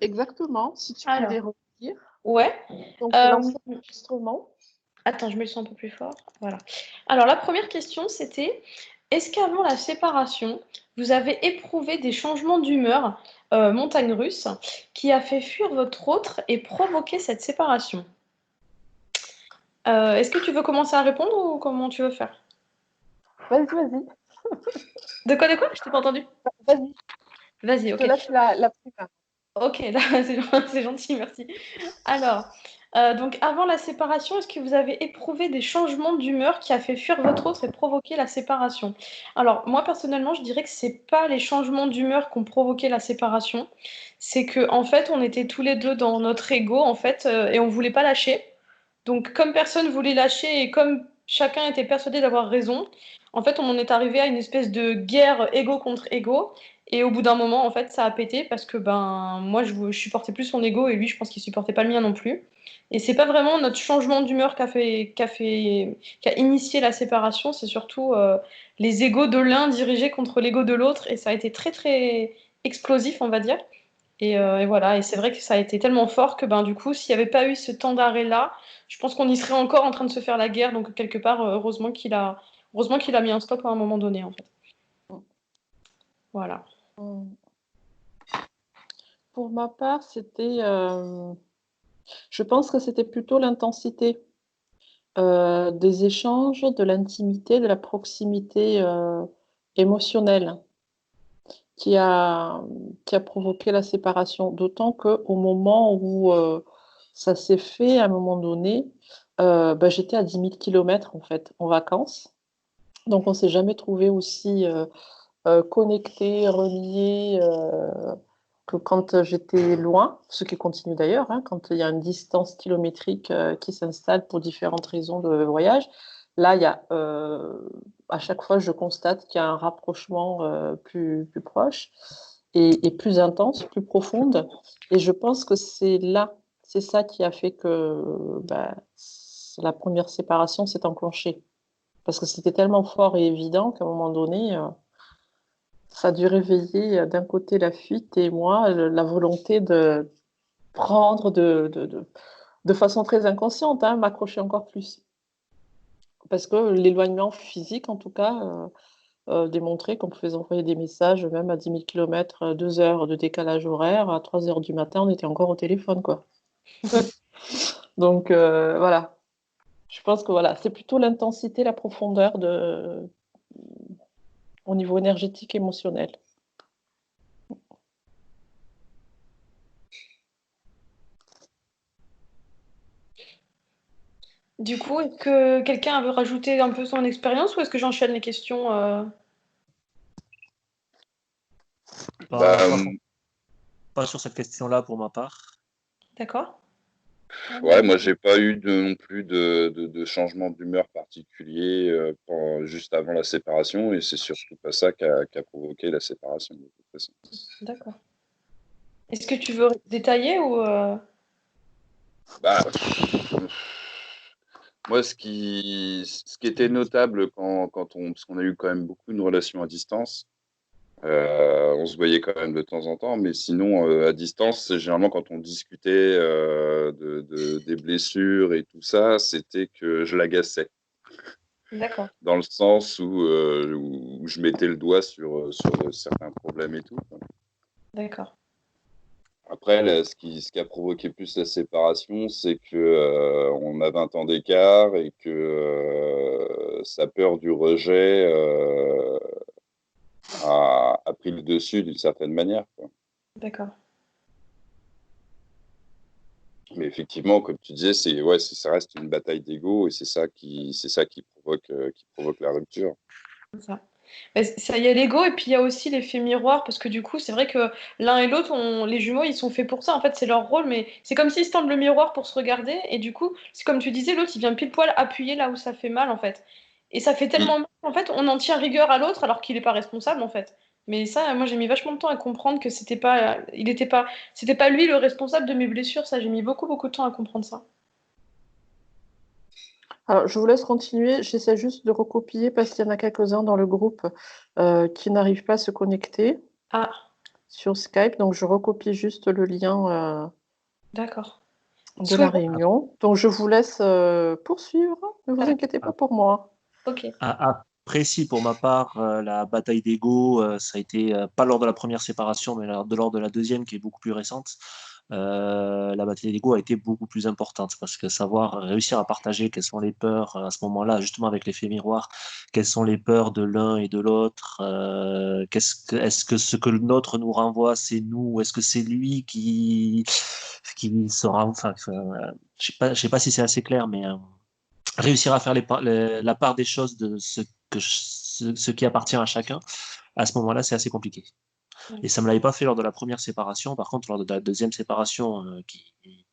Exactement, si tu Alors, pouvais redire. ouais. Donc, Euh, lancer l'enregistrement. Attends, je mets le son un peu plus fort. Voilà. Alors, la première question, c'était, est-ce qu'avant la séparation, vous avez éprouvé des changements d'humeur, montagne russe, qui a fait fuir votre autre et provoqué cette séparation? Est-ce que tu veux commencer à répondre ou comment tu veux faire? Vas-y, vas-y, De quoi, de quoi? Je t'ai pas entendu. vas-y. Vas-y, Je te ok. laisse la première. Ok, là, c'est gentil, merci. Alors, donc avant la séparation, est-ce que vous avez éprouvé des changements d'humeur qui a fait fuir votre autre et provoqué la séparation? Alors, moi personnellement, je dirais que c'est pas les changements d'humeur qui ont provoqué la séparation, c'est que en fait, on était tous les deux dans notre ego en fait, et on voulait pas lâcher. Donc, comme personne voulait lâcher et comme chacun était persuadé d'avoir raison, en fait, on en est arrivé à une espèce de guerre ego contre ego. Et au bout d'un moment, en fait, ça a pété parce que ben moi, je supportais plus son ego et lui, je pense qu'il supportait pas le mien non plus. Et c'est pas vraiment notre changement d'humeur qui a initié la séparation, c'est surtout les égos de l'un dirigés contre l'ego de l'autre. Et ça a été très très explosif, on va dire. Et voilà, et c'est vrai que ça a été tellement fort que ben du coup, s'il n'y avait pas eu ce temps d'arrêt-là, je pense qu'on y serait encore en train de se faire la guerre. Donc quelque part, heureusement qu'il a mis un stop à un moment donné, en fait. Voilà. Pour ma part, je pense que c'était plutôt l'intensité des échanges, de l'intimité, de la proximité émotionnelle qui a, qui a provoqué la séparation. D'autant qu'au moment où ça s'est fait, à un moment donné, bah, j'étais à 10 000 kilomètres en fait, en vacances. Donc on ne s'est jamais trouvé aussi connecté, relié que quand j'étais loin, ce qui continue d'ailleurs, hein, quand il y a une distance kilométrique qui s'installe pour différentes raisons de voyage. Là, à chaque fois, je constate qu'il y a un rapprochement plus proche et plus intense, plus profonde. Et je pense que c'est ça qui a fait que bah, la première séparation s'est enclenchée. Parce que c'était tellement fort et évident qu'à un moment donné, ça a dû réveiller d'un côté la fuite et moi la volonté de prendre de façon très inconsciente, hein, m'accrocher encore plus. Parce que l'éloignement physique, en tout cas, démontrait qu'on pouvait envoyer des messages même à 10 000 kilomètres, 2 heures de décalage horaire, à 3 heures du matin, on était encore au téléphone, quoi. Donc voilà, je pense que voilà, c'est plutôt l'intensité, la profondeur au niveau énergétique, émotionnel. Du coup, est-ce que quelqu'un veut rajouter un peu son expérience ou est-ce que j'enchaîne les questions Pas, Bah, pas, for- pas sur cette question-là pour ma part. D'accord? ouais, moi, j'ai pas eu non plus de changement d'humeur particulier juste avant la séparation, et c'est surtout pas ça qui a provoqué la séparation, de toute façon. D'accord. Est-ce que tu veux détailler ou Bah, moi, ce qui était notable parce qu'on a eu quand même beaucoup de relations à distance, on se voyait quand même de temps en temps, mais sinon, à distance, c'est généralement quand on discutait des blessures et tout ça, c'était que je l'agaçais, D'accord, dans le sens où je mettais le doigt sur certains problèmes et tout, quoi. d'accord. Après, là, ce qui a provoqué plus la séparation, c'est que on a 20 ans d'écart et que sa peur du rejet a pris le dessus d'une certaine manière, quoi. D'accord. Mais effectivement, comme tu disais, ouais, ça reste une bataille d'ego et c'est ça qui provoque la rupture. C'est ça. Bah, ça, il y a l'ego et puis il y a aussi l'effet miroir parce que du coup, c'est vrai que l'un et l'autre, les jumeaux, ils sont faits pour ça. En fait, c'est leur rôle, mais c'est comme s'ils se tendent le miroir pour se regarder et du coup, c'est comme tu disais, l'autre, il vient pile poil appuyer là où ça fait mal en fait. Et ça fait Mm. tellement mal en fait, on en tient rigueur à l'autre alors qu'il n'est pas responsable en fait. Mais ça, moi, j'ai mis vachement de temps à comprendre que c'était pas lui le responsable de mes blessures. Ça, j'ai mis beaucoup, beaucoup de temps à comprendre ça. Alors, je vous laisse continuer. J'essaie juste de recopier parce qu'il y en a quelques-uns dans le groupe qui n'arrivent pas à se connecter. Ah, sur Skype. Donc, je recopie juste le lien D'accord. de la réunion. Donc, je vous laisse poursuivre. Ne vous inquiétez pas pour moi. Ok. Après, si, pour ma part, la bataille d'ego, ça a été pas lors de la première séparation, mais lors de la deuxième, qui est beaucoup plus récente. La bataille d'ego a été beaucoup plus importante parce que savoir réussir à partager quelles sont les peurs à ce moment-là, justement avec l'effet miroir, quelles sont les peurs de l'un et de l'autre, est-ce que ce que le nôtre nous renvoie, c'est nous, ou est-ce que c'est lui qui sera, enfin, je sais pas si c'est assez clair, mais réussir à faire la part des choses de ce qui appartient à chacun, à ce moment-là, c'est assez compliqué. Et ça ne me l'avait pas fait lors de la première séparation. Par contre, lors de la deuxième séparation, qui est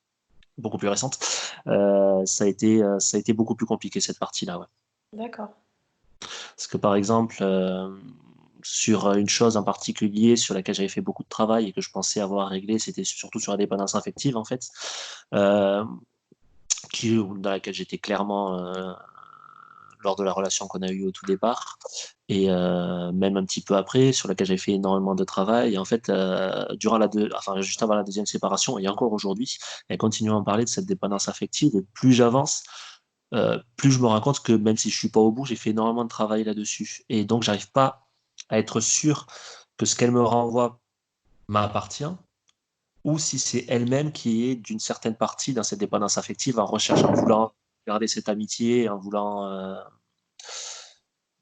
beaucoup plus récente, ça a été beaucoup plus compliqué, cette partie-là. Ouais. D'accord. Parce que, par exemple, sur une chose en particulier sur laquelle j'avais fait beaucoup de travail et que je pensais avoir réglé, c'était surtout sur la dépendance affective, en fait, dans laquelle j'étais clairement lors de la relation qu'on a eue au tout départ, et même un petit peu après, sur laquelle j'avais fait énormément de travail. Et en fait, juste avant la deuxième séparation, et encore aujourd'hui, elle continue à en parler de cette dépendance affective. Et plus j'avance, plus je me rends compte que même si je suis pas au bout, j'ai fait énormément de travail là-dessus. Et donc, j'arrive pas à être sûr que ce qu'elle me renvoie m'appartient, ou si c'est elle-même qui est d'une certaine partie dans cette dépendance affective, en recherchant, en voulant garder cette amitié, en voulant.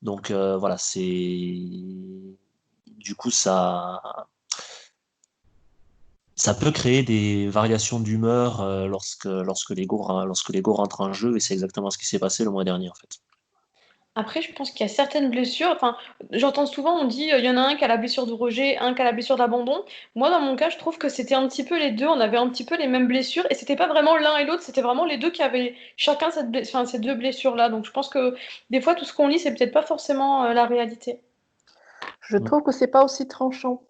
Donc voilà, du coup ça peut créer des variations d'humeur lorsque l'ego rentre en jeu, et c'est exactement ce qui s'est passé le mois dernier en fait. Après, je pense qu'il y a certaines blessures. Enfin, j'entends souvent, on dit, il y en a un qui a la blessure de rejet, un qui a la blessure d'abandon. Moi, dans mon cas, je trouve que c'était un petit peu les deux. On avait un petit peu les mêmes blessures. Et c'était pas vraiment l'un et l'autre, c'était vraiment les deux qui avaient chacun ces deux blessures-là. Donc, je pense que des fois, tout ce qu'on lit, c'est peut-être pas forcément la réalité. Je trouve que c'est pas aussi tranchant.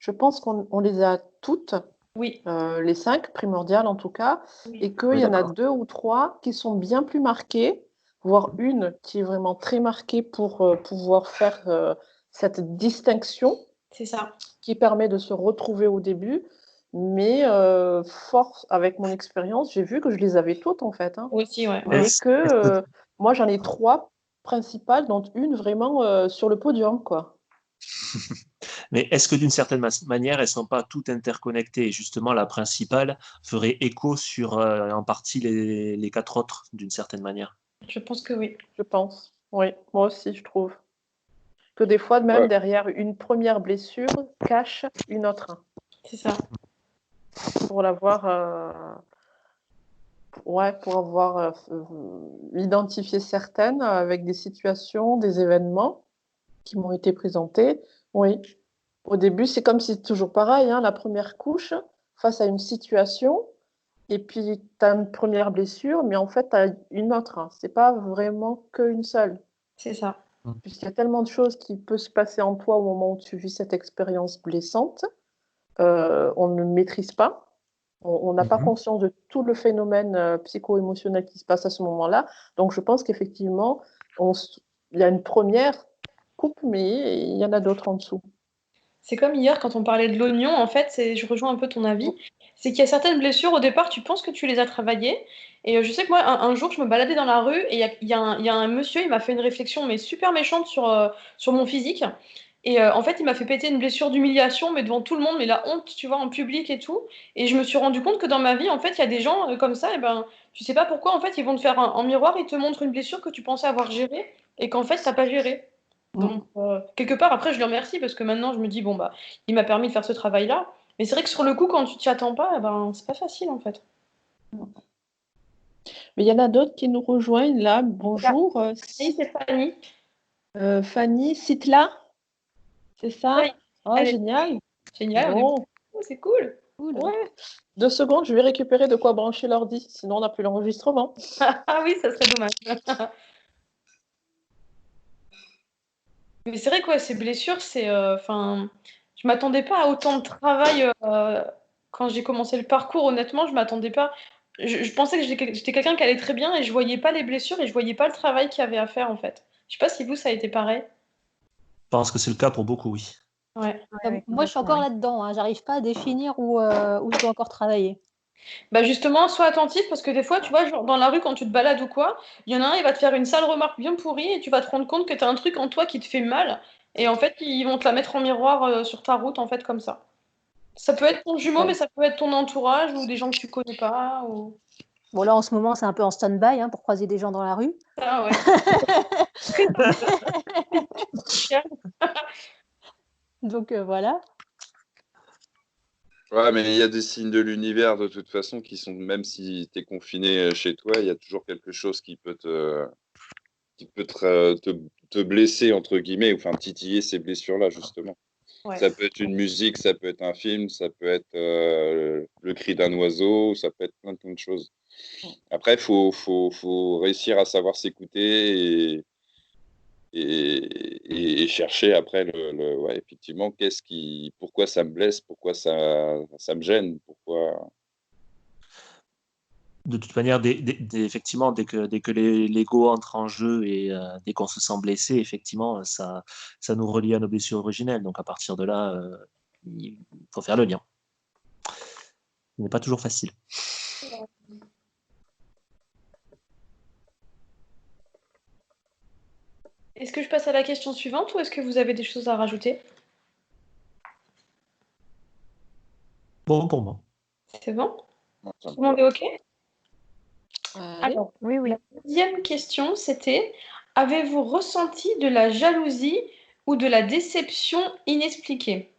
Je pense qu'on les a toutes, Oui. les 5 primordiales en tout cas, Oui. et qu'il Oui, y en a d'accord. 2 ou 3 qui sont bien plus marquées, voire une qui est vraiment très marquée pour pouvoir faire cette distinction C'est ça. qui permet de se retrouver au début. Mais force, avec mon expérience, j'ai vu que je les avais toutes en fait. Moi aussi, ouais. Mais Mais que moi j'en ai 3 principales, dont une vraiment sur le podium, quoi. Mais est-ce que d'une certaine manière, elles ne sont pas toutes interconnectées? Et justement, la principale ferait écho sur en partie les 4 autres, d'une certaine manière. Je pense que oui. Je pense. Oui, moi aussi, je trouve. Que des fois, même derrière une première blessure, cache une autre. C'est ça. Pour l'avoir, pour avoir identifié certaines avec des situations, des événements qui m'ont été présentés. Oui. Au début, c'est comme si c'est toujours pareil, hein, la première couche face à une situation. Et puis, tu as une première blessure, mais en fait, tu as une autre. Hein. Ce n'est pas vraiment qu'une seule. C'est ça. Puisqu'il y a tellement de choses qui peuvent se passer en toi au moment où tu vis cette expérience blessante. On ne maîtrise pas. On n'a pas conscience de tout le phénomène psycho-émotionnel qui se passe à ce moment-là. Donc, je pense qu'effectivement, il y a une première coupe, mais il y en a d'autres en dessous. C'est comme hier quand on parlait de l'oignon, en fait, je rejoins un peu ton avis. C'est qu'il y a certaines blessures, au départ, tu penses que tu les as travaillées. Et je sais que moi, un jour, je me baladais dans la rue et il y a un monsieur, il m'a fait une réflexion, mais super méchante sur mon physique. Et en fait, il m'a fait péter une blessure d'humiliation, mais devant tout le monde, mais la honte, tu vois, en public et tout. Et je me suis rendu compte que dans ma vie, en fait, il y a des gens comme ça, et ben, tu sais pas pourquoi, en fait, ils vont te faire en miroir, ils te montrent une blessure que tu pensais avoir gérée et qu'en fait, t'as pas géré. Donc, quelque part, après, je lui remercie parce que maintenant, je me dis, bon, bah, il m'a permis de faire ce travail-là. Mais c'est vrai que sur le coup, quand tu t'y attends pas, eh ben, c'est pas facile, en fait. Mais il y en a d'autres qui nous rejoignent là. Bonjour. Salut, c'est Fanny. Fanny, Citla, c'est ça? Oui, Oh, elle est génial. géniale. Bon, Oh, c'est cool. ouais. 2 secondes, je vais récupérer de quoi brancher l'ordi, sinon on n'a plus l'enregistrement. Ah oui, ça serait dommage. Mais c'est vrai que ouais, ces blessures, enfin, je m'attendais pas à autant de travail quand j'ai commencé le parcours. Honnêtement, je m'attendais pas. Je pensais que j'étais quelqu'un qui allait très bien et je voyais pas les blessures et je voyais pas le travail qu'il y avait à faire en fait. Je sais pas si vous, ça a été pareil. Je pense que c'est le cas pour beaucoup, oui. Ouais. Moi, je suis encore là-dedans, hein. J'arrive pas à définir où je dois encore travailler. Bah justement, sois attentif parce que des fois, tu vois, genre dans la rue, quand tu te balades ou quoi, il y en a un, il va te faire une sale remarque bien pourrie et tu vas te rendre compte que tu as un truc en toi qui te fait mal. Et en fait, ils vont te la mettre en miroir sur ta route, en fait, comme ça. Ça peut être ton jumeau, mais ça peut être ton entourage ou des gens que tu connais pas. Ou... Bon, là, en ce moment, c'est un peu en stand-by, hein, pour croiser des gens dans la rue. Ah ouais. Donc, voilà. Ouais, mais il y a des signes de l'univers de toute façon qui sont, même si tu es confiné chez toi, il y a toujours quelque chose qui peut te blesser, entre guillemets, ou enfin titiller ces blessures-là, justement. Ouais. Ça peut être une musique, ça peut être un film, ça peut être le cri d'un oiseau, ça peut être plein de choses. Après, faut réussir à savoir s'écouter et chercher après ouais, effectivement, pourquoi ça me blesse, pourquoi ça me gêne, pourquoi. De toute manière, effectivement, dès que l'ego entre en jeu et dès qu'on se sent blessé, effectivement, ça nous relie à nos blessures originelles. Donc à partir de là, il faut faire le lien. Ce n'est pas toujours facile. Est-ce que je passe à la question suivante ou est-ce que vous avez des choses à rajouter? Bon, pour moi. C'est bon? Non, Tout le monde est OK? Allez. Alors, Oui. la deuxième question, c'était: avez-vous ressenti de la jalousie ou de la déception inexpliquée?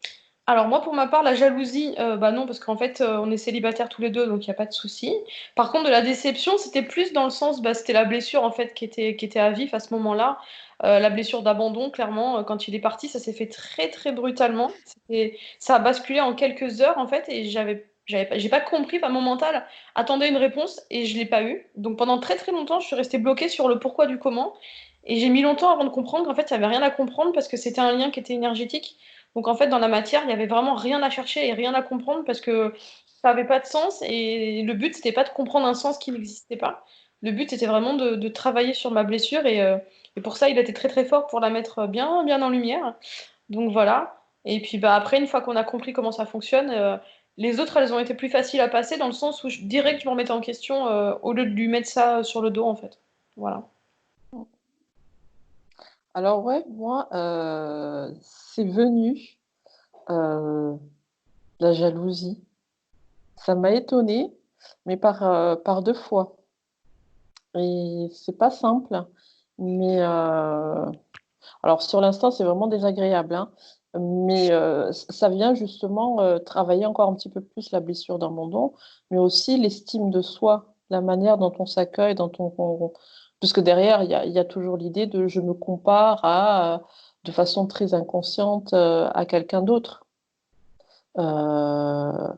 Alors moi, pour ma part, la jalousie, bah non, parce qu'en fait, on est célibataires tous les deux, donc il y a pas de souci. Par contre, de la déception, c'était plus dans le sens, bah, c'était la blessure, en fait, qui était à vif à ce moment-là. La blessure d'abandon, clairement, quand il est parti, ça s'est fait très, très brutalement. Ça a basculé en quelques heures, en fait, et j'ai pas compris, enfin, mon mental attendait une réponse et je l'ai pas eu. Donc pendant très, très longtemps, je suis restée bloquée sur le pourquoi du comment et j'ai mis longtemps avant de comprendre qu'en fait, il y avait rien à comprendre parce que c'était un lien qui était énergétique. Donc en fait, dans la matière, il y avait vraiment rien à chercher et rien à comprendre parce que ça avait pas de sens et le but, c'était pas de comprendre un sens qui n'existait pas. Le but, c'était vraiment de travailler sur ma blessure et pour ça, il était très très fort pour la mettre bien, bien en lumière. Donc voilà. Et puis bah, après, une fois qu'on a compris comment ça fonctionne, les autres, elles ont été plus faciles à passer dans le sens où je dirais que je me remettais en question au lieu de lui mettre ça sur le dos, en fait. Voilà. Alors ouais, moi, c'est venu, la jalousie. Ça m'a étonnée, mais par 2 fois et c'est pas simple, mais alors sur l'instant, c'est vraiment désagréable, hein, mais ça vient justement, travailler encore un petit peu plus la blessure dans mon dos, mais aussi l'estime de soi, la manière dont on s'accueille, dont on puisque derrière, il y a toujours l'idée de je me compare de façon très inconsciente, à quelqu'un d'autre. Heu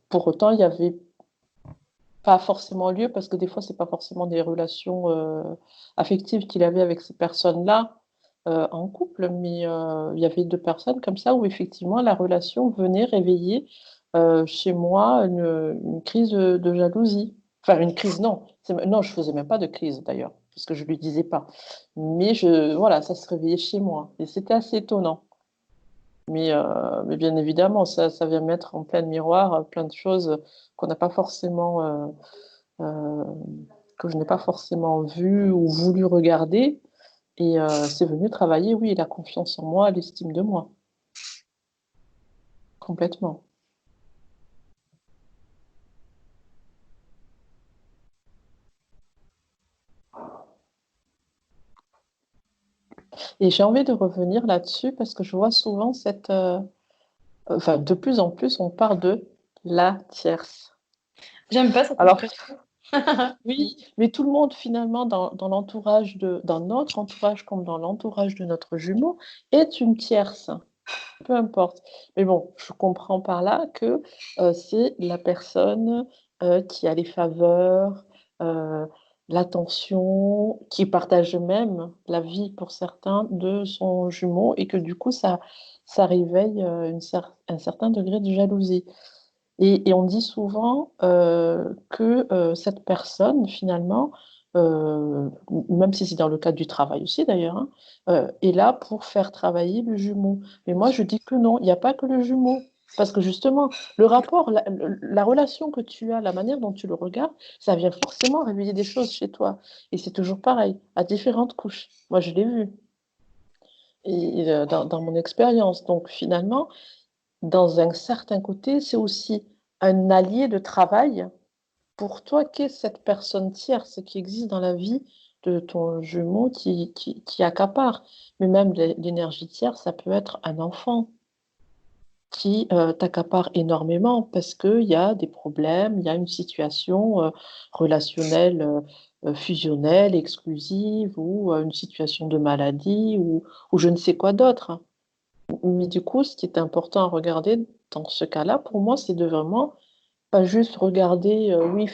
pour autant, il y avait pas forcément lieu parce que des fois, c'est pas forcément des relations, affectives qu'il avait avec ces personnes-là, en couple, mais il y avait 2 personnes comme ça où effectivement la relation venait réveiller, chez moi une crise, de jalousie. Enfin une crise non, non, je faisais même pas de crise d'ailleurs, parce que je lui disais pas. Mais voilà, ça se réveillait chez moi et c'était assez étonnant. Mais bien évidemment, ça vient mettre en plein miroir, plein de choses qu'on n'a pas forcément, heu, que je n'ai pas forcément vues ou voulu regarder et c'est venu travailler, oui, la confiance en moi, l'estime de moi, complètement. Et j'ai envie de revenir là-dessus parce que je vois souvent enfin, de plus en plus, on parle de la tierce. J'aime pas cette Alors expression. oui, mais tout le monde finalement dans notre entourage comme dans l'entourage de notre jumeau est une tierce, peu importe. Mais bon, je comprends par là que, c'est la personne, qui a les faveurs, heu, l'attention, qui partage même la vie pour certains de son jumeau et que du coup ça réveille, un certain degré de jalousie. Et on dit souvent, que, cette personne finalement, même si c'est dans le cadre du travail aussi d'ailleurs, hein, est là pour faire travailler le jumeau. Mais moi, je dis que non, il n'y a pas que le jumeau. Parce que justement, le rapport, la relation que tu as, la manière dont tu le regardes, ça vient forcément réveiller des choses chez toi. Et c'est toujours pareil, à différentes couches. Moi, je l'ai vu dans mon expérience. Donc finalement, dans un certain côté, c'est aussi un allié de travail pour toi. Qu'est cette personne tierce qui existe dans la vie de ton jumeau qui accapare? Mais même l'énergie tierce, ça peut être un enfant qui t'accapare énormément parce qu'il y a des problèmes, il y a une situation relationnelle, fusionnelle, exclusive, ou une situation de maladie, ou je ne sais quoi d'autre. Mais du coup, ce qui est important à regarder dans ce cas-là, pour moi, c'est de vraiment pas juste regarder, oui,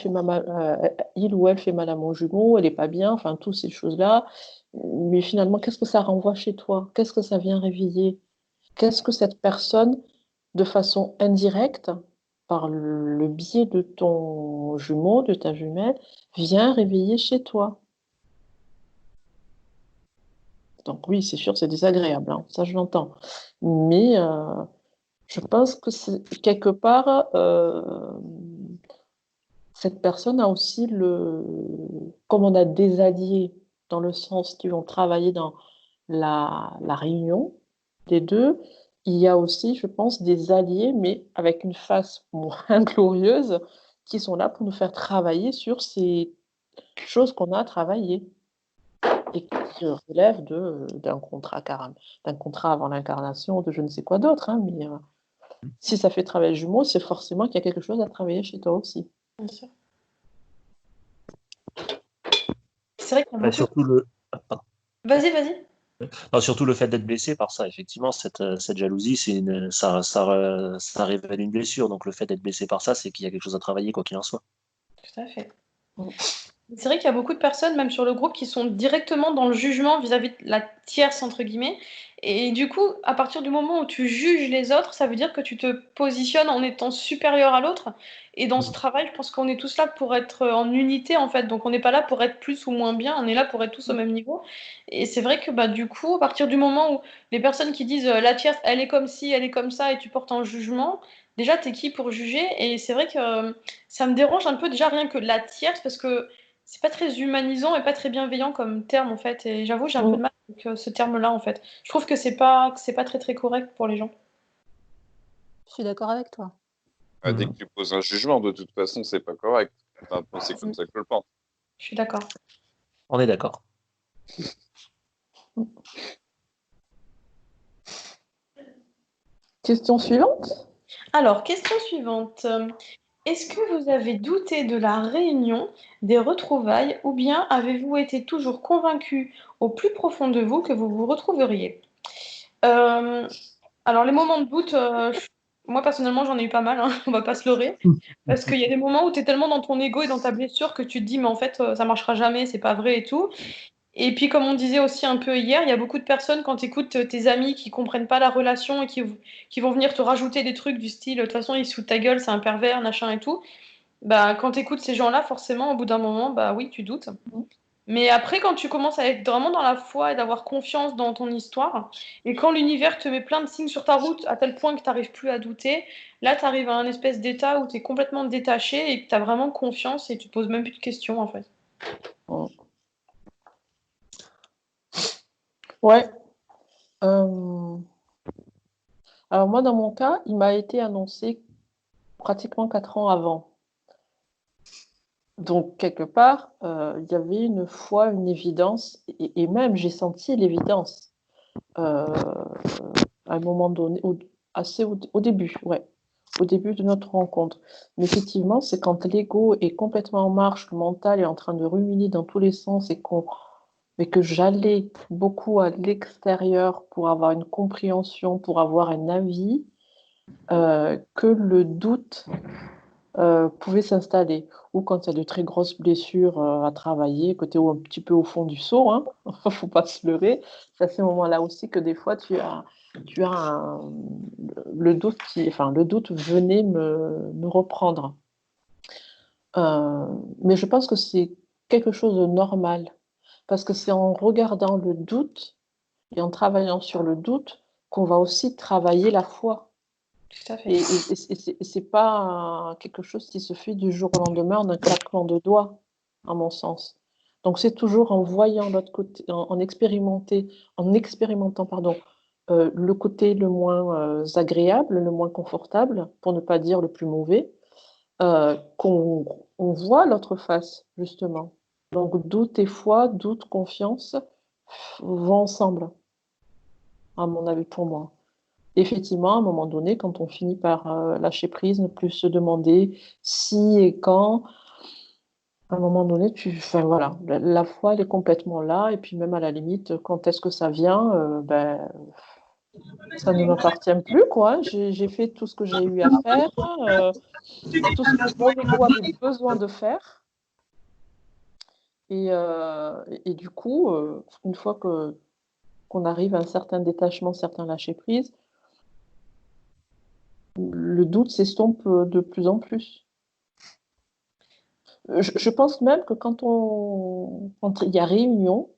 il ou elle fait mal à mon jumeau, elle n'est pas bien, enfin, toutes ces choses-là. Mais finalement, qu'est-ce que ça renvoie chez toi? Qu'est-ce que ça vient réveiller? Qu'est-ce que cette personne, de façon indirecte, par le biais de ton jumeau, de ta jumelle, vient réveiller chez toi? Donc oui, c'est sûr, c'est désagréable, hein, ça je l'entends. Mais je pense que quelque part, cette personne a aussi comme on a des alliés dans le sens qui vont travailler dans la réunion des deux, il y a aussi, je pense, des alliés, mais avec une face moins glorieuse, qui sont là pour nous faire travailler sur ces choses qu'on a à travailler et qui relèvent d'un contrat d'un contrat avant l'incarnation, de je ne sais quoi d'autre, hein, mais si ça fait travailler le jumeau, c'est forcément qu'il y a quelque chose à travailler chez toi aussi. Bien sûr. C'est vrai qu'il y a Bah, beaucoup. surtout le... ah, pardon. Vas-y. Non, surtout le fait d'être blessé par ça, effectivement, cette jalousie, ça révèle une blessure. Donc le fait d'être blessé par ça, c'est qu'il y a quelque chose à travailler, quoi qu'il en soit. Tout à fait. Mm. C'est vrai qu'il y a beaucoup de personnes, même sur le groupe, qui sont directement dans le jugement vis-à-vis de la tierce, entre guillemets. Et du coup, à partir du moment où tu juges les autres, ça veut dire que tu te positionnes en étant supérieur à l'autre. Et dans ce travail, je pense qu'on est tous là pour être en unité, en fait. Donc on n'est pas là pour être plus ou moins bien, on est là pour être tous au même niveau. Et c'est vrai que bah, du coup, à partir du moment où les personnes qui disent la tierce, elle est comme ci, elle est comme ça, et tu portes un jugement, déjà, t'es qui pour juger? Et c'est vrai que ça me dérange un peu déjà rien que la tierce, parce que c'est pas très humanisant et pas très bienveillant comme terme en fait. Et j'avoue, j'ai un peu de mal avec ce terme-là en fait. Je trouve que c'est pas très très correct pour les gens. Je suis d'accord avec toi. Dès que tu poses un jugement, de toute façon, c'est pas correct. Enfin, c'est comme ça que je le pense. Je suis d'accord. On est d'accord. Question suivante. Alors, question suivante. Est-ce que vous avez douté de la réunion, des retrouvailles, ou bien avez-vous été toujours convaincu au plus profond de vous que vous vous retrouveriez? Euh, alors, les moments de doute, moi personnellement, j'en ai eu pas mal, hein, on va pas se leurrer. Parce qu'il y a des moments où tu es tellement dans ton ego et dans ta blessure que tu te dis, mais en fait, ça marchera jamais, c'est pas vrai et tout. Et puis, comme on disait aussi un peu hier, il y a beaucoup de personnes, quand tu écoutes tes amis qui comprennent pas la relation et qui vont venir te rajouter des trucs du style, de toute façon, il se fout de ta gueule, c'est un pervers, machin et tout. Bah, quand tu écoutes ces gens-là, forcément, au bout d'un moment, bah oui, tu doutes. Mais après, quand tu commences à être vraiment dans la foi et d'avoir confiance dans ton histoire, et quand l'univers te met plein de signes sur ta route à tel point que tu n'arrives plus à douter, là, tu arrives à un espèce d'état où tu es complètement détaché et que tu as vraiment confiance et tu te poses même plus de questions, en fait. Ouais. Alors moi, dans mon cas, il m'a été annoncé pratiquement 4 ans avant. Donc, quelque part, il y avait une foi, une évidence, et même j'ai senti l'évidence à un moment donné, au début, ouais, au début de notre rencontre. Mais effectivement, c'est quand l'ego est complètement en marche, le mental est en train de ruminer dans tous les sens mais que j'allais beaucoup à l'extérieur pour avoir une compréhension, pour avoir un avis, que le doute pouvait s'installer. Ou quand il y a de très grosses blessures à travailler, que tu es un petit peu au fond du seau, hein, faut pas se leurrer. C'est à ces moments-là aussi que des fois le doute venait me reprendre. Mais je pense que c'est quelque chose de normal. Parce que c'est en regardant le doute et en travaillant sur le doute qu'on va aussi travailler la foi. Tout à fait. Et c'est pas quelque chose qui se fait du jour au lendemain d'un claquement de doigts, à mon sens. Donc c'est toujours en voyant l'autre côté, en expérimentant, pardon, le côté le moins agréable, le moins confortable, pour ne pas dire le plus mauvais, qu'on voit l'autre face, justement. Donc doute et foi, doute, confiance vont ensemble, à mon avis, pour moi. Effectivement, à un moment donné, quand on finit par lâcher prise, ne plus se demander si et quand, à un moment donné, enfin, voilà, la foi, elle est complètement là. Et puis même à la limite, quand est-ce que ça vient, ça ne m'appartient plus, quoi. J'ai fait tout ce que j'ai eu à faire, tout ce que mon ego avait besoin de faire. Et du coup, une fois qu'on arrive à un certain détachement, un certain lâcher prise, le doute s'estompe de plus en plus. Je pense même que quand il y a réunion,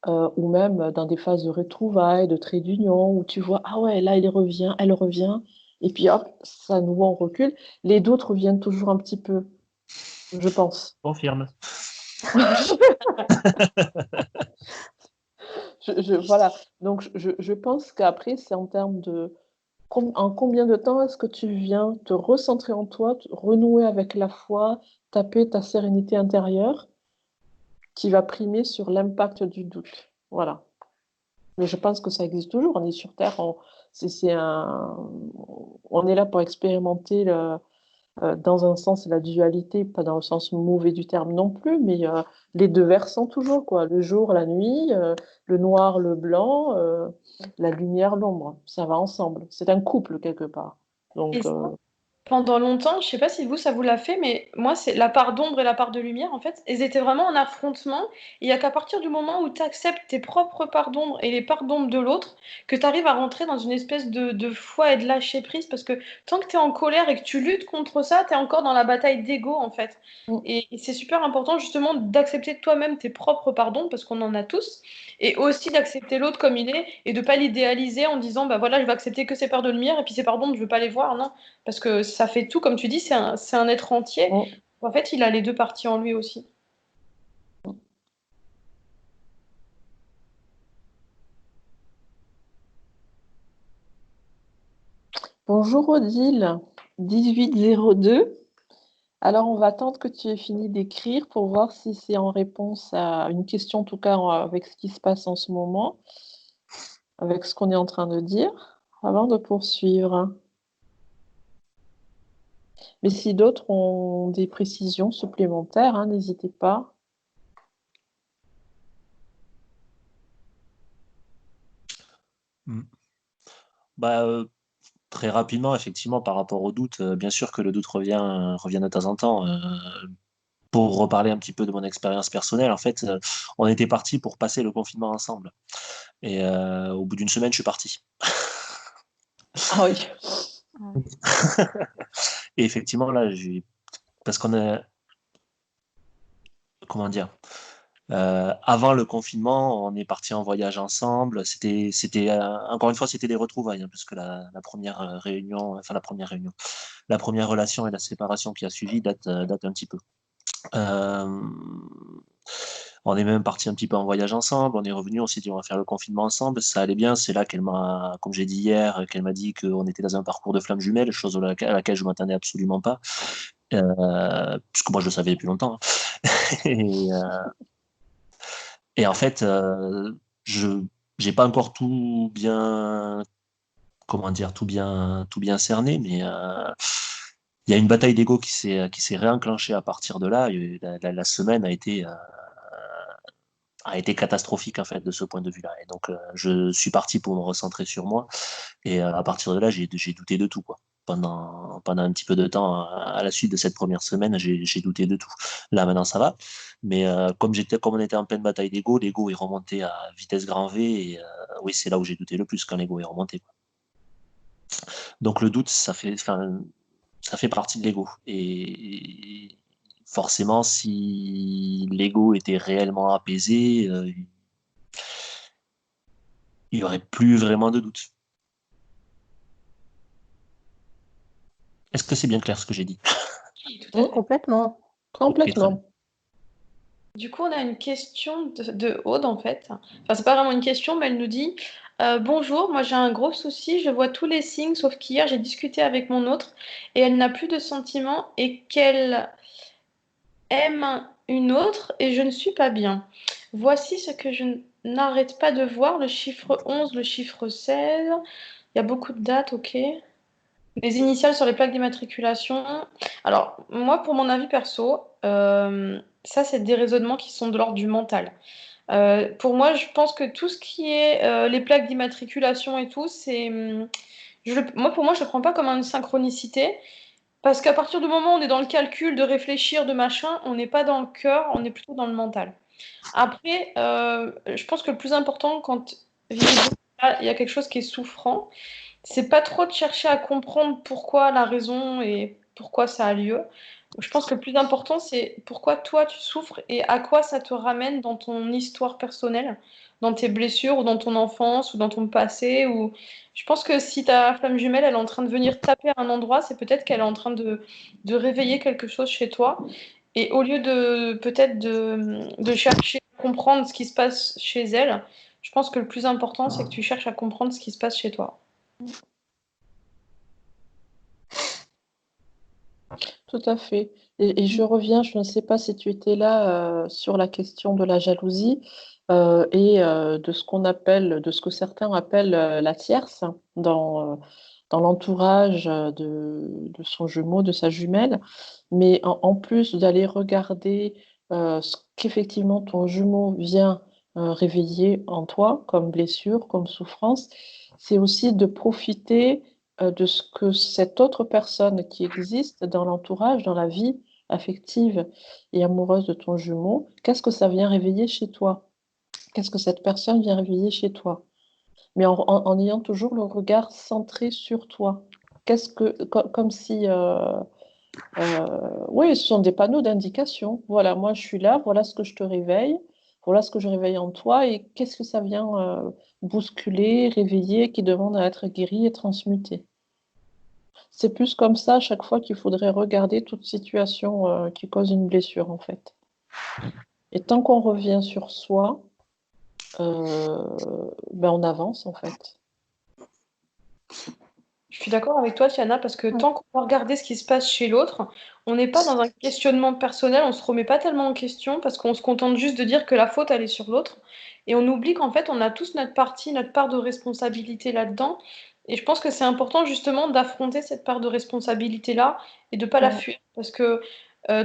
ou même dans des phases de retrouvailles, de trait d'union, où tu vois, ah ouais, là, elle revient, et puis hop, ça nous on recule, les doutes reviennent toujours un petit peu, je pense. Confirme. Voilà, donc je pense qu'après, c'est en termes de en combien de temps est-ce que tu viens te recentrer en toi, renouer avec la foi, taper ta sérénité intérieure, qui va primer sur l'impact du doute. Voilà. Mais je pense que ça existe toujours. On est sur Terre, on est là pour expérimenter dans un sens la dualité, pas dans le sens mauvais du terme non plus, mais les deux versants toujours, quoi. Le jour, la nuit, le noir, le blanc, la lumière, l'ombre. Ça va ensemble. C'est un couple quelque part. Et Donc, ça, pendant longtemps, je sais pas si vous, ça vous l'a fait, mais moi, c'est la part d'ombre et la part de lumière, en fait, elles étaient vraiment en affrontement. Il y a qu'à partir du moment où tu acceptes tes propres parts d'ombre et les parts d'ombre de l'autre, que tu arrives à rentrer dans une espèce de foi et de lâcher prise, parce que tant que tu es en colère et que tu luttes contre ça, tu es encore dans la bataille d'ego, en fait. Et c'est super important, justement, d'accepter toi-même tes propres parts d'ombre, parce qu'on en a tous, et aussi d'accepter l'autre comme il est, et de pas l'idéaliser en disant, bah voilà, je vais accepter que ses parts de lumière, et puis ses parts d'ombre, je veux pas les voir, non. Parce que ça fait tout, comme tu dis, c'est un être entier. En fait, il a les deux parties en lui aussi. bonjour Odile, 1802. Alors, on va attendre que tu aies fini d'écrire pour voir si c'est en réponse à une question, en tout cas avec ce qui se passe en ce moment, avec ce qu'on est en train de dire, avant de poursuivre. Mais si d'autres ont des précisions supplémentaires, hein, n'hésitez pas. Bah, très rapidement, effectivement, par rapport au doute, bien sûr que le doute revient de temps en temps. Pour reparler un petit peu de mon expérience personnelle, en fait, on était parti pour passer le confinement ensemble. Et au bout d'une semaine, je suis parti. Ah oui. Et effectivement, là, parce qu'on a, comment dire, avant le confinement, on est parti en voyage ensemble. Encore une fois, c'était des retrouvailles, hein, parce que la première réunion, enfin la première relation et la séparation qui a suivi date un petit peu. On est même parti un petit peu en voyage ensemble. On est revenu, on s'est dit on va faire le confinement ensemble. Ça allait bien. C'est là qu'elle m'a, comme j'ai dit hier, qu'elle m'a dit qu'on était dans un parcours de flammes jumelles, chose à laquelle je m'attendais absolument pas, puisque moi je le savais depuis longtemps, hein. Et, et en fait, je j'ai pas encore tout bien, comment dire, tout bien cerné, mais il y a une bataille d'ego qui s'est réenclenchée à partir de là. Et la semaine a été catastrophique en fait de ce point de vue-là. Et donc je suis parti pour me recentrer sur moi. Et à partir de là, j'ai douté de tout, quoi. Pendant un petit peu de temps, à la suite de cette première semaine, j'ai douté de tout. Là, maintenant, ça va. Mais comme on était en pleine bataille d'ego, l'ego est remonté à vitesse grand V. Et oui, c'est là où j'ai douté le plus, quand l'ego est remonté, quoi. Donc le doute, ça fait partie de l'ego. Et forcément, si l'ego était réellement apaisé, il n'y aurait plus vraiment de doute. Est-ce que c'est bien clair ce que j'ai dit? Oui, tout à fait. Complètement. Complètement. Du coup, on a une question de Aude, en fait. Enfin, c'est pas vraiment une question, mais elle nous dit bonjour, moi j'ai un gros souci, je vois tous les signes, sauf qu'hier j'ai discuté avec mon autre et elle n'a plus de sentiments et qu'elle aime une autre et je ne suis pas bien. Voici ce que je n'arrête pas de voir, le chiffre 11, le chiffre 16. Il y a beaucoup de dates, ok. Les initiales sur les plaques d'immatriculation. Alors, moi, pour mon avis perso, ça, c'est des raisonnements qui sont de l'ordre du mental. Pour moi, je pense que tout ce qui est les plaques d'immatriculation et tout, c'est. Moi, pour moi, je ne le prends pas comme une synchronicité. Parce qu'à partir du moment où on est dans le calcul, de réfléchir, de machin, on n'est pas dans le cœur, on est plutôt dans le mental. Après, je pense que le plus important quand visiblement, il y a quelque chose qui est souffrant, c'est pas trop de chercher à comprendre pourquoi la raison et pourquoi ça a lieu. Je pense que le plus important, c'est pourquoi toi tu souffres et à quoi ça te ramène dans ton histoire personnelle, dans tes blessures ou dans ton enfance ou dans ton passé. Ou... Je pense que si ta flamme jumelle, elle est en train de venir taper à un endroit, c'est peut-être qu'elle est en train de réveiller quelque chose chez toi. Et au lieu de peut-être de chercher à comprendre ce qui se passe chez elle, je pense que le plus important, c'est que tu cherches à comprendre ce qui se passe chez toi. Tout à fait. Et je reviens, je ne sais pas si tu étais là sur la question de la jalousie et de ce qu'on appelle, de ce que certains appellent la tierce dans l'entourage de son jumeau, de sa jumelle. Mais en plus d'aller regarder ce qu'effectivement ton jumeau vient réveiller en toi comme blessure, comme souffrance, c'est aussi de profiter de ce que cette autre personne qui existe dans l'entourage, dans la vie affective et amoureuse de ton jumeau, qu'est-ce que ça vient réveiller chez toi? Qu'est-ce que cette personne vient réveiller chez toi? Mais en ayant toujours le regard centré sur toi. Comme si, oui, ce sont des panneaux d'indication. Voilà, moi je suis là, voilà ce que je te réveille, voilà ce que je réveille en toi et qu'est-ce que ça vient bousculer, réveiller, qui demande à être guéri et transmuté. C'est plus comme ça à chaque fois qu'il faudrait regarder toute situation qui cause une blessure, en fait. Et tant qu'on revient sur soi, on avance, en fait. Je suis d'accord avec toi, Tiana, parce que tant qu'on va regarder ce qui se passe chez l'autre, on n'est pas dans un questionnement personnel, on se remet pas tellement en question, parce qu'on se contente juste de dire que la faute, elle est sur l'autre. Et on oublie qu'en fait, on a tous notre partie, notre part de responsabilité là-dedans. Et je pense que c'est important justement d'affronter cette part de responsabilité-là et de pas la fuir. Parce que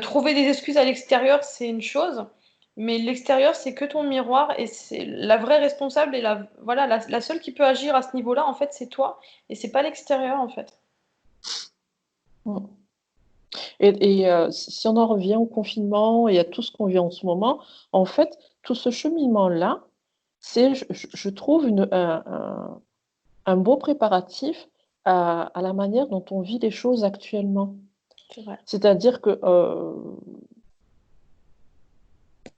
trouver des excuses à l'extérieur, c'est une chose. Mais l'extérieur, c'est que ton miroir et c'est la vraie responsable et la seule qui peut agir à ce niveau-là, en fait, c'est toi et c'est pas l'extérieur, en fait. Mm. Et si on en revient au confinement et à tout ce qu'on vit en ce moment, en fait, tout ce cheminement-là, c'est, je trouve, un beau préparatif à la manière dont on vit les choses actuellement. C'est vrai. C'est-à-dire que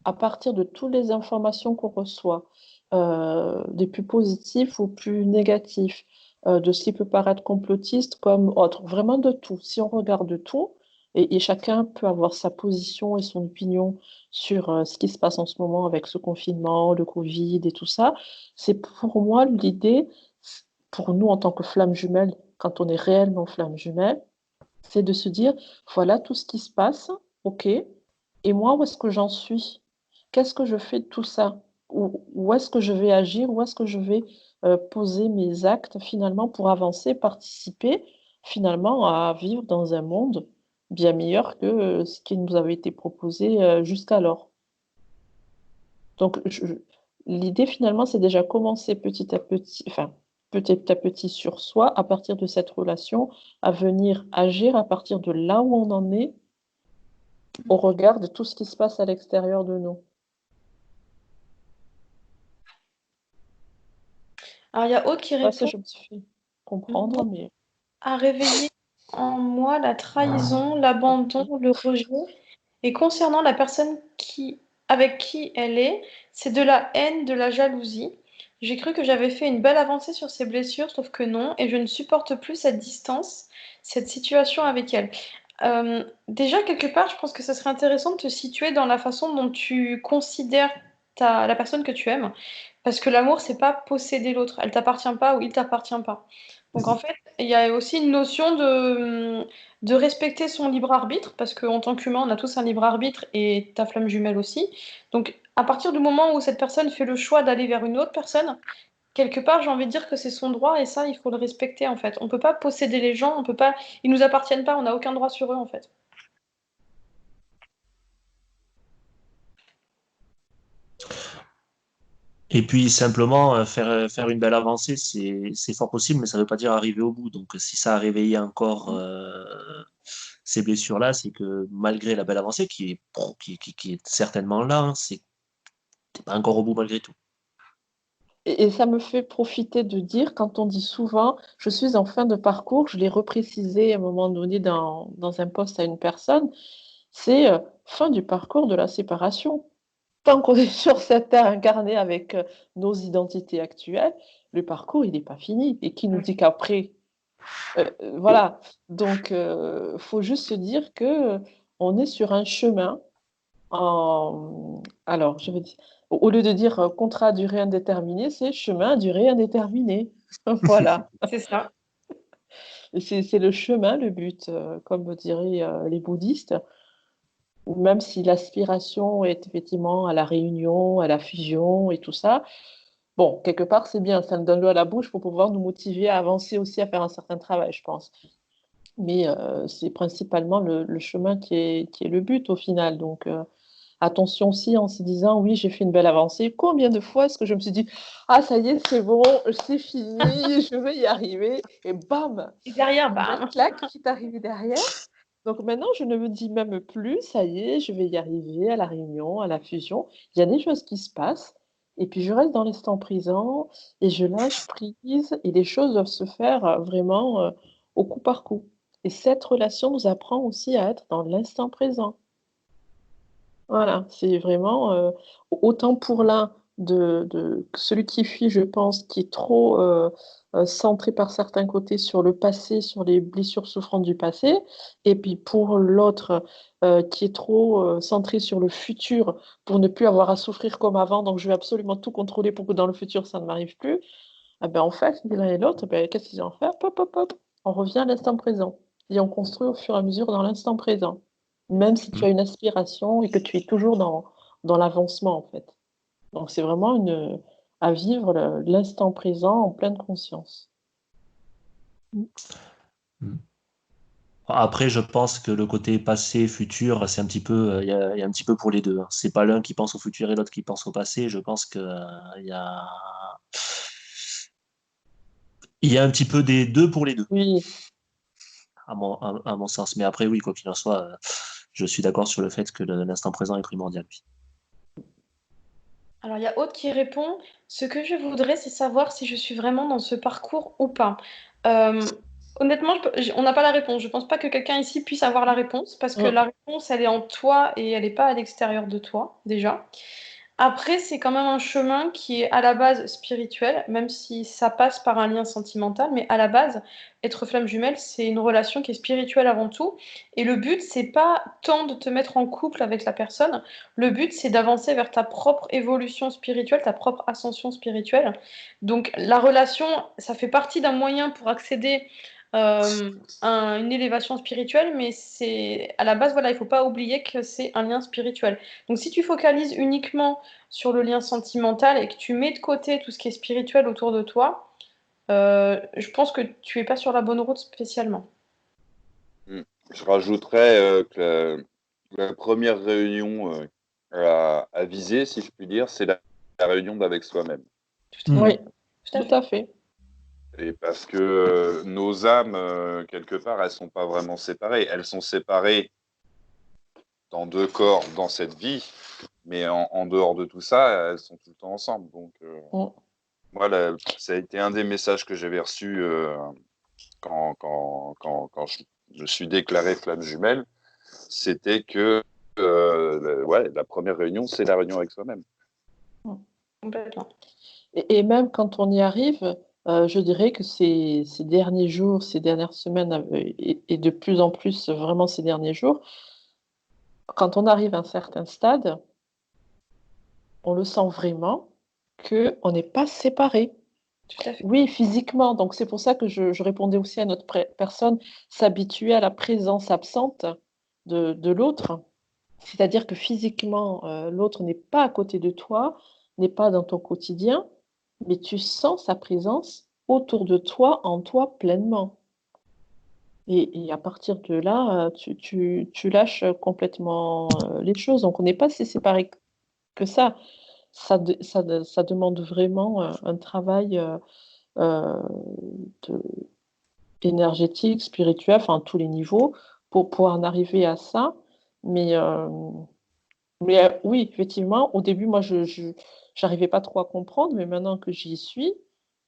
à partir de toutes les informations qu'on reçoit, des plus positifs ou plus négatifs, de ce qui peut paraître complotiste comme autre, vraiment de tout. Si on regarde tout, et chacun peut avoir sa position et son opinion sur ce qui se passe en ce moment avec ce confinement, le Covid et tout ça, c'est pour moi l'idée, pour nous en tant que flamme jumelle, quand on est réellement flamme jumelle, c'est de se dire, voilà tout ce qui se passe, ok, et moi, où est-ce que j'en suis? Qu'est-ce que je fais de tout ça? Où est-ce que je vais agir? Où est-ce que je vais poser mes actes finalement pour avancer, participer finalement à vivre dans un monde bien meilleur que ce qui nous avait été proposé jusqu'alors. Donc, l'idée finalement, c'est déjà commencer petit à petit, enfin, petit à petit sur soi, à partir de cette relation, à venir agir à partir de là où on en est, au regard de tout ce qui se passe à l'extérieur de nous. Alors, il y a Aude qui Ça, répond je me suis fait comprendre, mais à réveiller en moi la trahison, l'abandon, le rejet Et concernant la personne avec qui elle est, c'est de la haine, de la jalousie. J'ai cru que j'avais fait une belle avancée sur ces blessures, sauf que non, et je ne supporte plus cette distance, cette situation avec elle. Déjà, quelque part, je pense que ce serait intéressant de te situer dans la façon dont tu considères la personne que tu aimes. Parce que l'amour, c'est pas posséder l'autre. Elle t'appartient pas ou il t'appartient pas. Donc en fait, il y a aussi une notion de respecter son libre arbitre, parce qu'en tant qu'humain, on a tous un libre arbitre et ta flamme jumelle aussi. Donc à partir du moment où cette personne fait le choix d'aller vers une autre personne, quelque part, j'ai envie de dire que c'est son droit et ça, il faut le respecter en fait. On peut pas posséder les gens, on peut pas, ils nous appartiennent pas, on n'a aucun droit sur eux en fait. Et puis simplement faire une belle avancée, c'est fort possible, mais ça ne veut pas dire arriver au bout. Donc si ça a réveillé encore ces blessures-là, c'est que malgré la belle avancée qui est certainement là, hein, c'est t'es pas encore au bout malgré tout. Et ça me fait profiter de dire, quand on dit souvent, je suis en fin de parcours, je l'ai reprécisé à un moment donné dans un post à une personne, c'est fin du parcours de la séparation. Tant qu'on est sur cette terre incarnée avec nos identités actuelles, le parcours, il n'est pas fini. Et qui nous dit qu'après, voilà. Donc, faut juste se dire que on est sur un chemin. Alors, je veux dire, au lieu de dire contrat à durée indéterminée, c'est chemin à durée indéterminée. Voilà. C'est ça. Et c'est le chemin, le but, comme diraient les bouddhistes. Même si l'aspiration est effectivement à la réunion, à la fusion et tout ça, bon, quelque part, c'est bien, ça nous donne l'eau à la bouche pour pouvoir nous motiver à avancer aussi, à faire un certain travail, je pense. Mais c'est principalement le chemin qui est le but au final. Donc, attention aussi en se disant, oui, j'ai fait une belle avancée. Combien de fois est-ce que je me suis dit, ah, ça y est, c'est bon, c'est fini, je vais y arriver. Et bam, Et derrière, une belle bam. claque qui est arrivée derrière. Donc maintenant, je ne me dis même plus, ça y est, je vais y arriver à la réunion, à la fusion. Il y a des choses qui se passent, et puis je reste dans l'instant présent, et je lâche prise, et les choses doivent se faire vraiment au coup par coup. Et cette relation nous apprend aussi à être dans l'instant présent. Voilà, c'est vraiment autant pour l'un celui qui fuit, je pense, qui est trop centré par certains côtés sur le passé, sur les blessures souffrantes du passé, et puis pour l'autre qui est trop centré sur le futur pour ne plus avoir à souffrir comme avant, donc je vais absolument tout contrôler pour que dans le futur ça ne m'arrive plus. Eh ben, en fait, l'un et l'autre, ben, qu'est-ce qu'ils ont fait? Hop, hop, hop, on revient à l'instant présent. Et on construit au fur et à mesure dans l'instant présent. Même si tu as une aspiration et que tu es toujours dans l'avancement, en fait. Donc, c'est vraiment à vivre l'instant présent en pleine conscience. Après, je pense que le côté passé, futur, c'est un petit peu, il y a un petit peu pour les deux, hein. C'est pas l'un qui pense au futur et l'autre qui pense au passé. Je pense que, il y a un petit peu des deux pour les deux, Oui, à mon sens. Mais après, oui, quoi qu'il en soit, je suis d'accord sur le fait que l'instant présent est primordial. Oui. Alors, il y a Aude qui répond, ce que je voudrais, c'est savoir si je suis vraiment dans ce parcours ou pas. Euh, Honnêtement, on n'a pas la réponse. Je pense pas que quelqu'un ici puisse avoir la réponse, parce que mm, la réponse, elle est en toi et elle n'est pas à l'extérieur de toi, déjà. Après, c'est quand même un chemin qui est à la base spirituel, même si ça passe par un lien sentimental, mais à la base, être flamme jumelle, c'est une relation qui est spirituelle avant tout. Et le but, c'est pas tant de te mettre en couple avec la personne, le but, c'est d'avancer vers ta propre évolution spirituelle, ta propre ascension spirituelle. Donc, la relation, ça fait partie d'un moyen pour accéder à une élévation spirituelle, mais c'est à la base, voilà, il faut pas oublier que c'est un lien spirituel. Donc, si tu focalises uniquement sur le lien sentimental et que tu mets de côté tout ce qui est spirituel autour de toi, je pense que tu es pas sur la bonne route spécialement. Je rajouterais que la première réunion à viser, si je puis dire, c'est la réunion d'avec soi-même. Tout à fait. oui, Tout à tout fait. à fait. Et parce que nos âmes, quelque part, elles sont pas vraiment séparées. Elles sont séparées dans deux corps dans cette vie, mais en dehors de tout ça, elles sont tout le temps ensemble. Donc, Mm. moi, ça a été un des messages que j'avais reçus quand je suis déclaré flamme jumelle, c'était que la première réunion, c'est la réunion avec soi-même. Complètement. Et même quand on y arrive, je dirais que ces derniers jours, ces dernières semaines, et de plus en plus vraiment ces derniers jours, quand on arrive à un certain stade, on le sent vraiment qu'on n'est pas séparés. Tout à fait. Oui, physiquement. Donc c'est pour ça que je répondais aussi à notre personne, s'habituer à la présence absente de l'autre. C'est-à-dire que physiquement, l'autre n'est pas à côté de toi, n'est pas dans ton quotidien, mais tu sens sa présence autour de toi, en toi pleinement. Et à partir de là, tu lâches complètement les choses. Donc on n'est pas si séparés que ça. Ça demande vraiment un travail euh, de- énergétique, spirituel, enfin à tous les niveaux, pour pouvoir en arriver à ça. Mais, euh, mais oui, effectivement, au début, moi, je n'arrivais pas trop à comprendre, mais maintenant que j'y suis,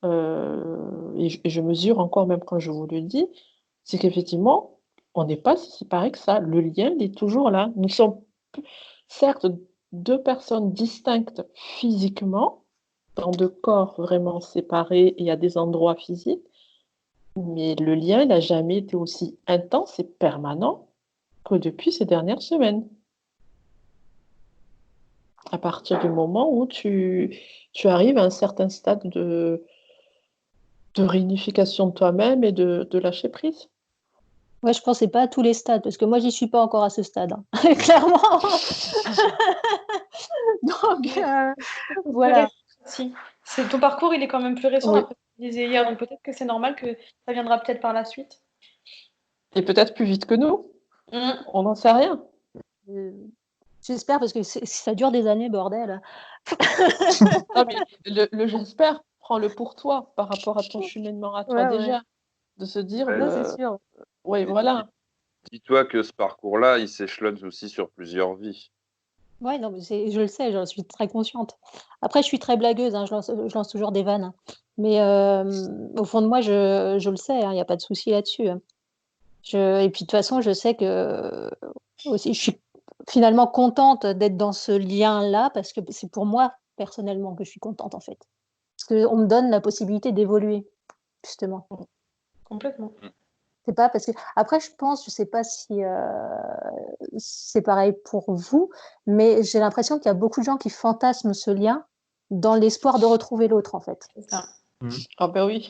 et je mesure encore, même quand je vous le dis, c'est qu'effectivement, on n'est pas si séparés que ça. Le lien, il est toujours là. Nous sommes certes deux personnes distinctes physiquement, dans deux corps vraiment séparés et à des endroits physiques, mais le lien, il n'a jamais été aussi intense et permanent que depuis ces dernières semaines. À partir du moment où tu arrives à un certain stade de réunification de toi-même et de lâcher prise. Ouais, je pensais pas à tous les stades, parce que moi, j'y suis pas encore à ce stade, hein. Clairement. Donc, voilà. Si. Ton parcours, il est quand même plus récent, Oui. après ce que tu disais hier, donc peut-être que c'est normal que ça viendra peut-être par la suite. Et peut-être plus vite que nous, Mhm. on n'en sait rien. J'espère, parce que ça dure des années, bordel. Non, mais le j'espère, prends-le pour toi, par rapport à ton cheminement à toi Ouais, ouais. déjà. De se dire, Ouais. Non, c'est sûr. oui, voilà. Dis-toi que ce parcours-là, il s'échelonne aussi sur plusieurs vies. Ouais, non, mais je le sais, j'en suis très consciente. Après, je suis très blagueuse, hein, je lance toujours des vannes, hein. Mais au fond de moi, je le sais, il n'y a pas de souci là-dessus, hein. Et puis de toute façon, je sais que aussi, je suis finalement contente d'être dans ce lien-là, parce que c'est pour moi, personnellement, que je suis contente, en fait. Parce qu'on me donne la possibilité d'évoluer, justement. Complètement. C'est pas parce que après, je pense, je sais pas si c'est pareil pour vous, mais j'ai l'impression qu'il y a beaucoup de gens qui fantasment ce lien dans l'espoir de retrouver l'autre, en fait. C'est ça. Ah ben oui,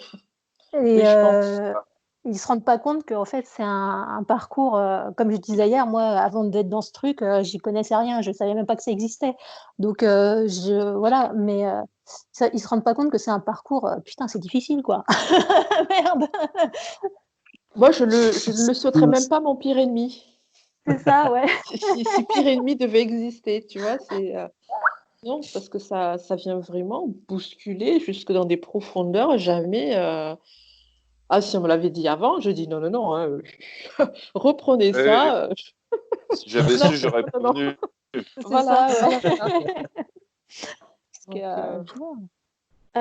Et oui, je pense. ils se rendent pas compte qu'en fait, c'est un parcours, comme je disais hier, moi, avant d'être dans ce truc, j'y connaissais rien, je savais même pas que ça existait. Donc, voilà, mais ils se rendent pas compte que c'est un parcours, putain, c'est difficile, quoi. Merde, Moi, je ne le souhaiterais même pas mon pire ennemi. c'est ça, ouais. Si pire ennemi devait exister, tu vois, non, parce que ça vient vraiment bousculer jusque dans des profondeurs jamais. Ah, si on me l'avait dit avant, je dis non, non, non, hein, reprenez Et ça. si j'avais Non, su, j'aurais non, non, prévenu. C'est ça, ouais. voilà. Parce que, Donc, tu vois.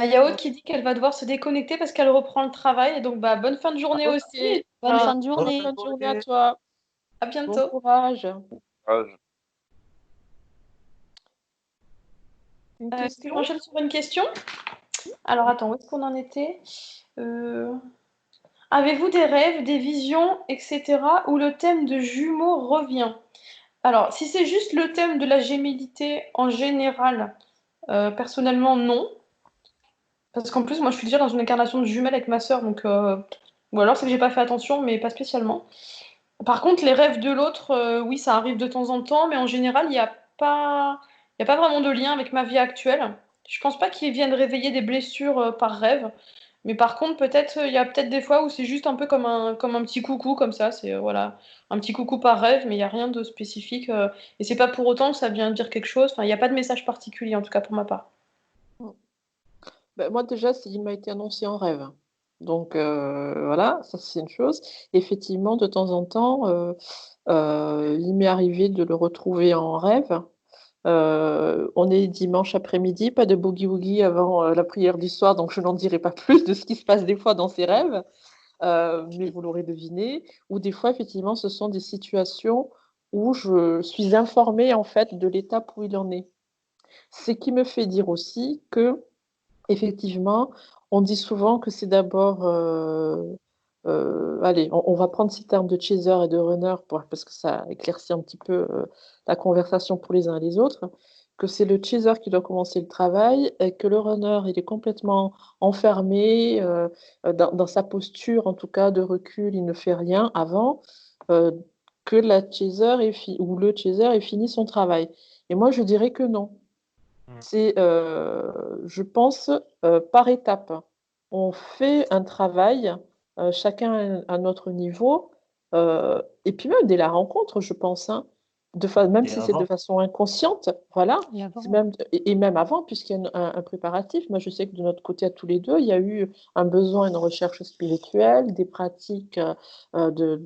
Il y a Aude qui dit qu'elle va devoir se déconnecter parce qu'elle reprend le travail. Et donc, bonne fin de journée ok, aussi. Bonne fin de bonne journée. fin de journée à toi. À Bon bientôt. courage. Ah, Une Est-ce que question? j'enchaîne sur une question? Alors, attends, où est-ce qu'on en était? Avez-vous des rêves, des visions, etc., où le thème de jumeaux revient? Alors, si c'est juste le thème de la gémellité en général, personnellement, non. Parce qu'en plus, moi, je suis déjà dans une incarnation de jumelle avec ma sœur, donc ou alors c'est que j'ai pas fait attention, mais pas spécialement. Par contre, les rêves de l'autre, oui, ça arrive de temps en temps, mais en général, il y a pas vraiment de lien avec ma vie actuelle. Je pense pas qu'ils viennent réveiller des blessures par rêve, mais par contre, peut-être, il y a peut-être des fois où c'est juste un peu comme un petit coucou, comme ça, c'est voilà, un petit coucou par rêve, mais il y a rien de spécifique, et c'est pas pour autant que ça vient dire quelque chose. Enfin, il n'y a pas de message particulier, en tout cas pour ma part. Ben, moi, déjà, il m'a été annoncé en rêve. Donc, voilà, ça, c'est une chose. Effectivement, de temps en temps, il m'est arrivé de le retrouver en rêve. On est dimanche après-midi, pas de boogie-woogie avant la prière du soir, donc je n'en dirai pas plus de ce qui se passe des fois dans ces rêves, mais vous l'aurez deviné. Ou des fois, effectivement, ce sont des situations où je suis informée en fait de l'étape où il en est. Ce qui me fait dire aussi que, effectivement, on dit souvent que c'est d'abord, allez, on va prendre ces termes de chaser et de runner parce que ça éclaircit un petit peu la conversation pour les uns et les autres, que c'est le chaser qui doit commencer le travail et que le runner, il est complètement enfermé dans sa posture, en tout cas de recul, il ne fait rien avant euh, que la chaser ou le chaser ait fini son travail. Et moi, je dirais que non. C'est, je pense, par étapes. On fait un travail, chacun à notre niveau, et puis même dès la rencontre, je pense, hein, même Et si c'est de avant, façon inconsciente, voilà, Et avant, et même avant, puisqu'il y a un préparatif. Moi, je sais que de notre côté, à tous les deux, il y a eu un besoin, une recherche spirituelle, des pratiques de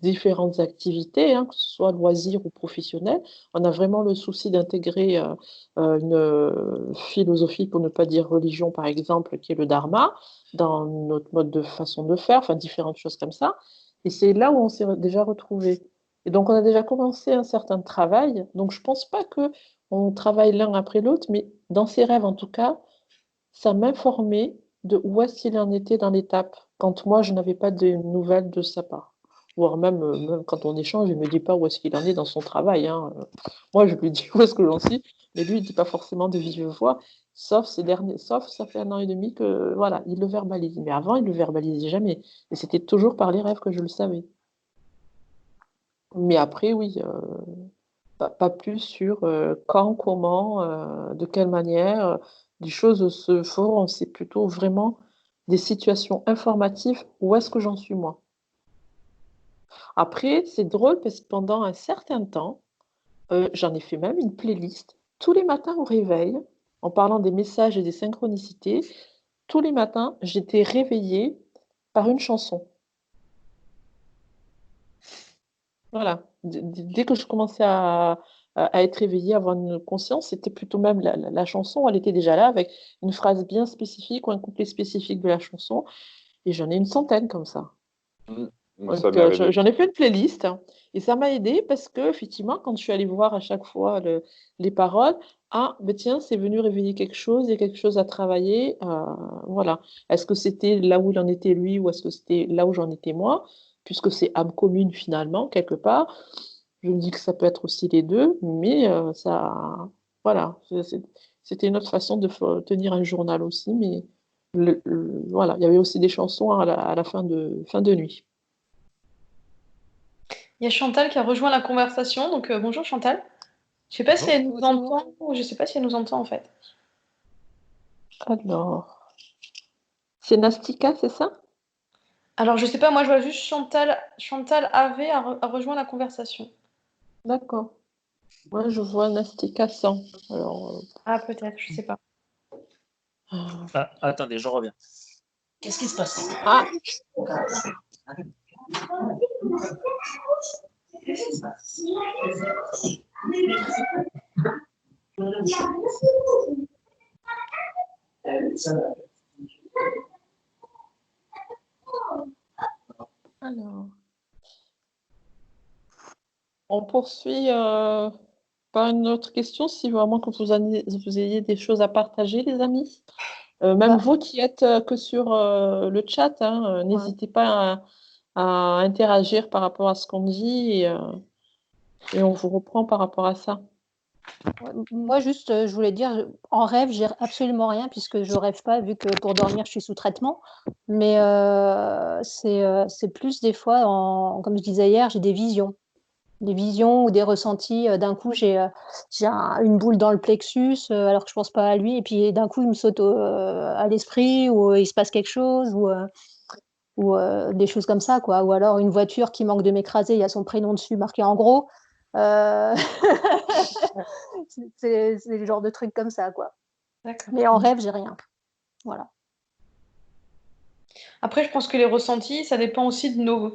différentes activités, hein, que ce soit loisirs ou professionnels. On a vraiment le souci d'intégrer une philosophie, pour ne pas dire religion, par exemple, qui est le dharma, dans notre mode de façon de faire, enfin différentes choses comme ça. Et c'est là où on s'est déjà retrouvés. Et donc, on a déjà commencé un certain travail. Donc, je ne pense pas que on travaille l'un après l'autre, mais dans ses rêves, en tout cas, ça m'informait de où est-ce qu'il en était dans l'étape, quand moi, je n'avais pas de nouvelles de sa part. Voire même quand on échange, il ne me dit pas où est-ce qu'il en est dans son travail, hein. Moi, je lui dis où est-ce que j'en suis, mais lui, il ne dit pas forcément de vive voix, sauf ça fait 1 an et demi que, voilà, il le verbalise. Mais avant, il ne le verbalisait jamais. Et c'était toujours par les rêves que je le savais. Mais après, oui, pas plus sur quand, comment, de quelle manière les choses se feront. C'est plutôt vraiment des situations informatives. Où est-ce que j'en suis moi? Après, c'est drôle parce que pendant un certain temps, j'en ai fait même une playlist. Tous les matins au réveil, en parlant des messages et des synchronicités, tous les matins, j'étais réveillée par une chanson. Voilà. Dès que je commençais à être réveillée, à avoir une conscience, c'était plutôt même la chanson, elle était déjà là avec une phrase bien spécifique ou un couplet spécifique de la chanson. Et j'en ai une centaine comme ça. Ça Donc, m'est arrivé j'en ai aussi. fait une playlist, hein, et ça m'a aidé parce que, effectivement, quand je suis allée voir à chaque fois les paroles, ah, ben tiens, c'est venu réveiller quelque chose, il y a quelque chose à travailler. Voilà. Est-ce que c'était là où il en était lui ou est-ce que c'était là où j'en étais moi? Puisque c'est âme commune finalement, quelque part. Je me dis que ça peut être aussi les deux, mais voilà. C'était une autre façon de tenir un journal aussi, mais voilà. Il y avait aussi des chansons à la fin de nuit. Il y a Chantal qui a rejoint la conversation. Donc, bonjour Chantal. Je sais pas si bonjour. elle nous entend ou je sais pas si elle nous entend en fait. Alors, c'est Nastica, c'est ça? Alors, je sais pas, moi je vois juste Chantal avait a rejoint la conversation. D'accord. Moi, je vois Nastica 100. Alors, Ah, peut-être, je sais pas. Ah, attendez, je reviens. Qu'est-ce qui se passe? ah, alors, on poursuit par une autre question, si vraiment que vous ayez des choses à partager, les amis. Même bah, vous qui êtes que sur le chat, hein, ouais. n'hésitez pas à interagir par rapport à ce qu'on dit et on vous reprend par rapport à ça. Ouais, moi, juste, je voulais dire, en rêve, j'ai absolument rien puisque je rêve pas, vu que pour dormir, je suis sous traitement. Mais c'est plus des fois, comme je disais hier, j'ai des visions ou des ressentis. D'un coup, une boule dans le plexus, alors que je pense pas à lui, et puis d'un coup, il me saute à l'esprit, ou il se passe quelque chose, ou des choses comme ça, quoi. Ou alors une voiture qui manque de m'écraser, il y a son prénom dessus marqué en gros. Euh, c'est le genre de truc comme ça, quoi. D'accord. Mais en rêve, j'ai rien. Voilà. Après, je pense que les ressentis, ça dépend aussi de nos.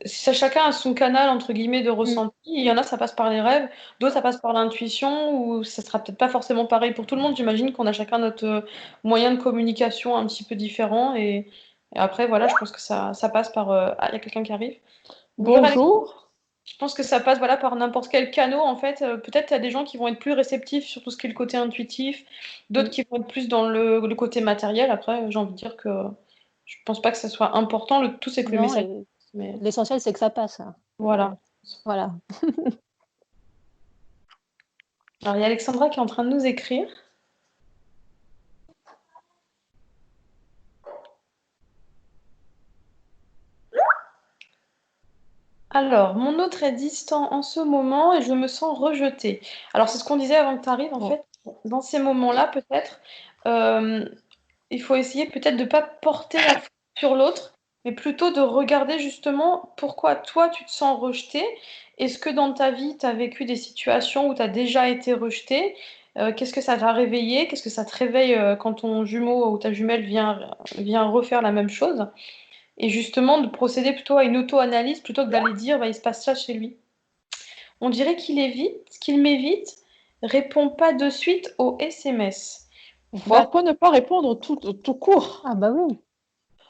Chacun a son canal, entre guillemets, de ressenti. Il y en a, ça passe par les rêves, d'autres, ça passe par l'intuition, ou ça sera peut-être pas forcément pareil pour tout le monde. J'imagine qu'on a chacun notre moyen de communication un petit peu différent. Et après, voilà, je pense que ça passe par. Ah, il y a quelqu'un qui arrive. Bonjour, Alex. Bonjour. Je pense que ça passe par n'importe quel canal, en fait. Peut-être il y a des gens qui vont être plus réceptifs sur tout ce qui est le côté intuitif, d'autres qui vont être plus dans le côté matériel. Après, j'ai envie de dire que je pense pas que ça soit important. Le tout, c'est que le Non, message. Mais l'essentiel, c'est que ça passe. voilà. Voilà. Alors, il y a Alexandra qui est en train de nous écrire. Alors, mon autre est distant en ce moment et je me sens rejetée. Alors, c'est ce qu'on disait avant que tu arrives, en Oh. fait. Dans ces moments-là, peut-être, il faut essayer peut-être de ne pas porter la faute sur l'autre, mais plutôt de regarder justement pourquoi toi, tu te sens rejeté. Est-ce que dans ta vie, tu as vécu des situations où tu as déjà été rejeté? Qu'est-ce que ça t'a réveillé? Qu'est-ce que ça te réveille quand ton jumeau ou ta jumelle vient refaire la même chose? Et justement, de procéder plutôt à une auto-analyse plutôt que d'aller dire il se passe ça chez lui. On dirait qu'il m'évite, répond pas de suite aux SMS. Pourquoi ne pas répondre tout court? Ah bah oui.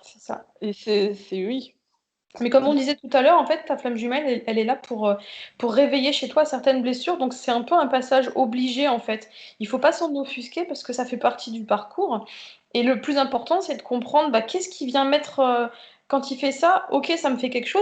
C'est ça. Et c'est oui. Mais comme on disait tout à l'heure, en fait, ta flamme jumelle, elle est là pour réveiller chez toi certaines blessures. Donc, c'est un peu un passage obligé, en fait. Il ne faut pas s'en offusquer parce que ça fait partie du parcours. Et le plus important, c'est de comprendre qu'est-ce qui vient mettre, quand il fait ça, ok, ça me fait quelque chose.